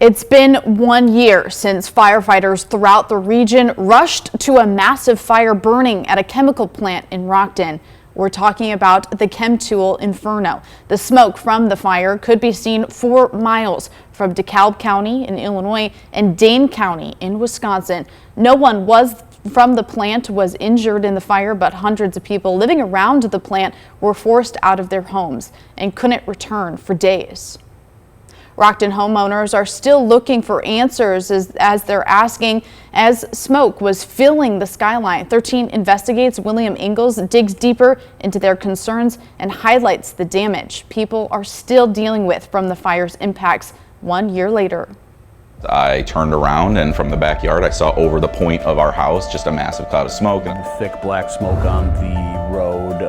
It's been 1 year since firefighters throughout the region rushed to a massive fire burning at a chemical plant in Rockton. We're talking about the Chemtool inferno. The smoke from the fire could be seen 4 miles from DeKalb County in Illinois and Dane County in Wisconsin. No one from the plant was injured in the fire, but hundreds of people living around the plant were forced out of their homes and couldn't return for days. Rockton homeowners are still looking for answers as they're asking as smoke was filling the skyline. 13 Investigates William Ingalls digs deeper into their concerns and highlights the damage people are still dealing with from the fire's impacts 1 year later. I turned around and from the backyard I saw over the point of our house just a massive cloud of smoke. Thick black smoke on the road,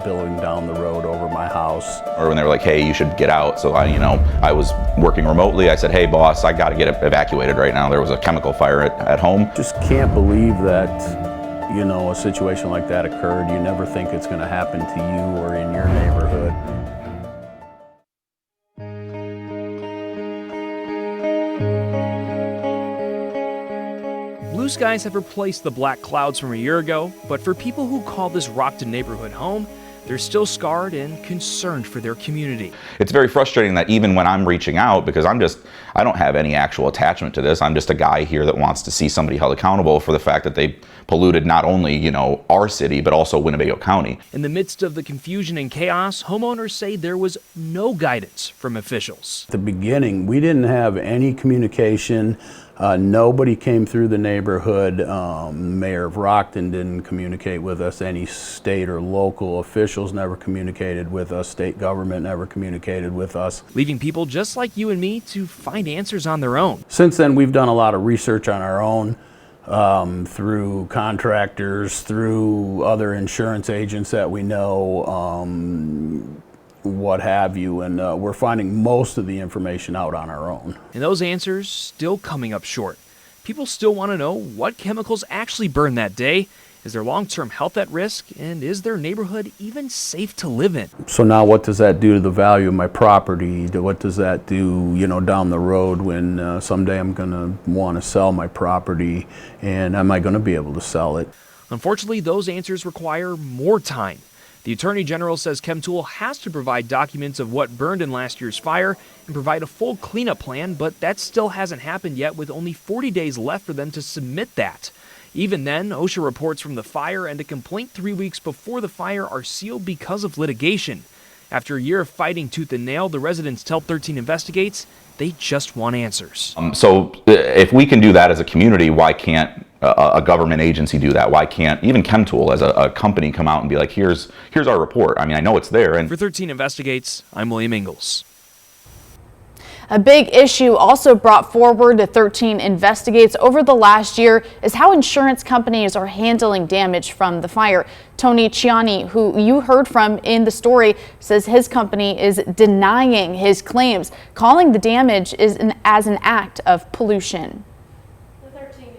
billowing down the road over my house. Or when they were like, hey, you should get out. So I was working remotely. I said, hey boss, I got to get evacuated right now. There was a chemical fire at home. Just can't believe that, a situation like that occurred. You never think it's going to happen to you or in your neighborhood. Blue skies have replaced the black clouds from a year ago, but for people who call this Rockton neighborhood home, they're still scarred and concerned for their community. It's very frustrating that even when I'm reaching out, because I don't have any actual attachment to this, I'm just a guy here that wants to see somebody held accountable for the fact that they polluted not only, our city, but also Winnebago County. In the midst of the confusion and chaos, homeowners say there was no guidance from officials. At the beginning, we didn't have any communication. Nobody came through the neighborhood. Mayor of Rockton didn't communicate with us. Any state or local officials never communicated with us. State government never communicated with us. Leaving people just like you and me to find answers on their own. Since then, we've done a lot of research on our own through contractors, through other insurance agents that we know, what have you, and we're finding most of the information out on our own. And those answers still coming up short. People still want to know what chemicals actually burned that day. Is their long-term health at risk? And is their neighborhood even safe to live in? So now what does that do to the value of my property? What does that do, down the road when someday I'm going to want to sell my property, and am I going to be able to sell it? Unfortunately, those answers require more time. The Attorney General says Chemtool has to provide documents of what burned in last year's fire and provide a full cleanup plan, but that still hasn't happened yet, with only 40 days left for them to submit that. Even then, OSHA reports from the fire and a complaint 3 weeks before the fire are sealed because of litigation. After a year of fighting tooth and nail, the residents tell 13 Investigates they just want answers. So if we can do that as a community, why can't a government agency do that? Why can't even Chemtool as a company come out and be like, here's our report? I know it's there. And for 13 Investigates, I'm William Ingalls. A big issue also brought forward to 13 Investigates over the last year is how insurance companies are handling damage from the fire. Tony Ciani, who you heard from in the story, says his company is denying his claims, calling the damage as an act of pollution.